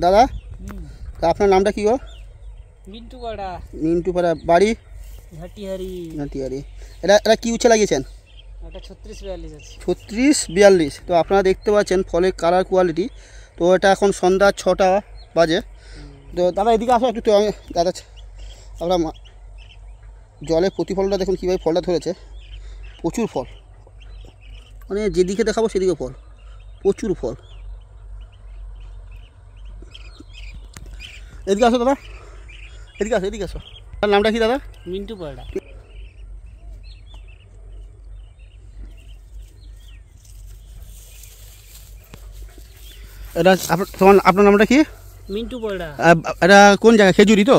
দাদা আপনার নামটা কি গো? মিন্টু পাড়া। মিন্টু পাড়া, বাড়ি ঝাটিহারি। ঝাটিহারি। এটা কি উচ্ছে লাগিয়েছেন? এটা 36-42 আছে। 36-42। তো আপনারা দেখতে পাচ্ছেন ফলের কালার কোয়ালিটি। তো এটা এখন সন্ধ্যা 6টা বাজে। তো দাদা এদিকে আসো একটু। তো আমি দাদা আমরা জলের প্রতিফলনটা দেখুন কীভাবে ফলটা ধরেছে। প্রচুর ফল, মানে যেদিকে দেখাবো সেদিকে ফল, প্রচুর ফল। এদিকে আসো দাদা, এদিকে আসো, এদিকে আসো। তার নামটা কি দাদা? মিন্টু পাড়া। এটা আপনার নামটা কি? মিন্টু পাড়া। এটা কোন জায়গা? খেজুরি তো?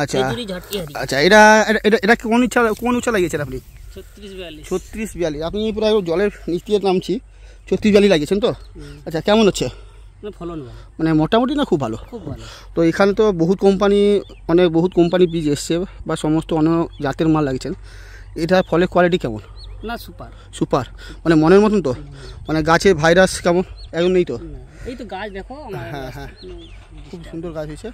আচ্ছা ঝাটিহারি। আচ্ছা, এটা এটা এটা কোন উচ্চা লাগিয়েছেন আপনি? 36-42। 36-42। আপনি প্রায় জলের নিচ দিয়ে নামছি, 36-42 লাগিয়েছেন তো? আচ্ছা, কেমন হচ্ছে? ফলন মানে মোটামুটি না খুব ভালো? খুব ভালো। তো এখানে তো বহুত কোম্পানি বীজ এসছে বা সমস্ত অন্য জাতের মাল লাগিয়েছেন। এটা ফলের কোয়ালিটি কেমন? না, সুপার। সুপার, মানে মনের মতন তো? মানে গাছে ভাইরাস কেমন এখন নেই তো? এই তো গাছ দেখো। হ্যাঁ হ্যাঁ, খুব সুন্দর গাছ হয়েছে।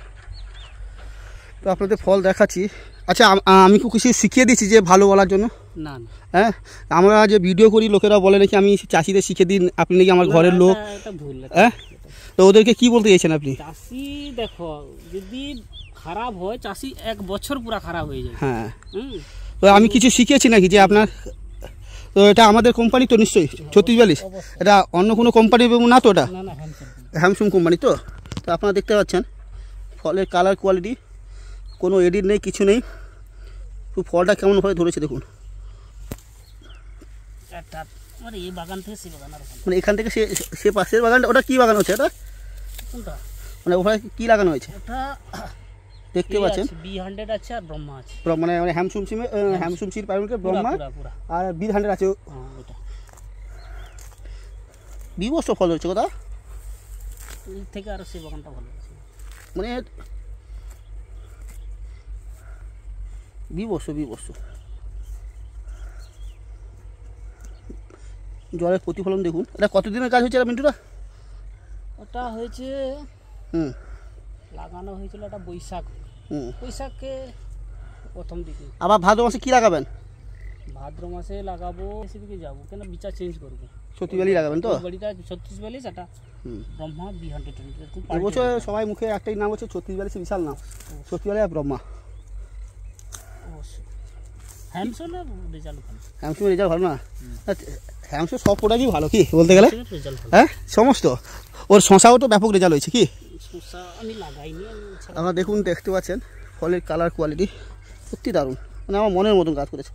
তো আপনাদের ফল দেখাচ্ছি। আচ্ছা, আমি খুব কিছু শিখিয়ে দিচ্ছি যে ভালো বলার জন্য? না। হ্যাঁ, আমরা যে ভিডিও করি লোকেরা বলে নাকি আমি চাষিদের শিখিয়ে দিন, আপনি নাকি আমার ঘরের লোক। হ্যাঁ, তো ওদেরকে কি বলতে চাইছেন আপনি? চাষি দেখো, যদি খারাপ হয় চাষি 1 বছর পুরো খারাপ হয়ে যায়। হ্যাঁ, তো আমি কিছু শিখিয়েছি নাকি যে আপনার? তো এটা আমাদের কোম্পানি তো নিশ্চয়ই 36-42? এটা অন্য কোনো কোম্পানি না তো? এটা হ্যামসুম কোম্পানি তো? তো আপনারা দেখতে পাচ্ছেন ফলের কালার কোয়ালিটি, কোনো এডিট নেই, কিছু নেই। তো ফলটা কেমনভাবে ধরেছে দেখুন। এই বাগান থেকে সে বাগান, মানে এখান থেকে সে পাশের বাগানটা, ওটা কি বাগান হচ্ছে এটা? কোনটা? মানে ওখানে কি লাগানো হয়েছে ওটা দেখতে পাচ্ছেন? B100 আছে আর ব্রহ্মা আছে। মানে হ্যামসুম সিড প্রাইভেট ব্রহ্মা আর B100 আছে। ওটা বিবর্ষ ফল হচ্ছে কথা। এর থেকে আরো সে বাগানটা ভালো আছে, মানে বিবর্ষ জলের প্রতিফলন দেখুন। এটা কতদিনের কাজ হচ্ছে এটা মিন্টুরা? ওটা হয়েছে লাগানো হয়েছিল এটা বৈশাখে প্রথম দিকে। আবার ভাদ্র মাসে কি লাগাবেন? ভাদ্র মাসে লাগাবো, সেদিকে যাবো কেন বিচার চেঞ্জ করবো। 36-42 লাগাবেন তো? বাড়িটা 36-42, এটা ব্রহ্মা B100। এবছর সবাই মুখে একটাই নাম হচ্ছে 36-42, বিশাল নাম 36-42 আর ব্রহ্মা। হ্যামসনের রেজাল্ট ভালো। হ্যামসনের রেজাল্ট ভালো না? হ্যামসন সব প্রোডাক্টই ভালো কি বলতে গেলে? হ্যাঁ, সমস্ত ওর শশাও তো ব্যাপক রেজাল্ট হয়েছে কি? শশা আমি লাগাইনি। আমরা দেখতে পাচ্ছেন ফলের কালার কোয়ালিটি সত্যি দারুণ, মানে আমার মনের মতন কাজ করেছে।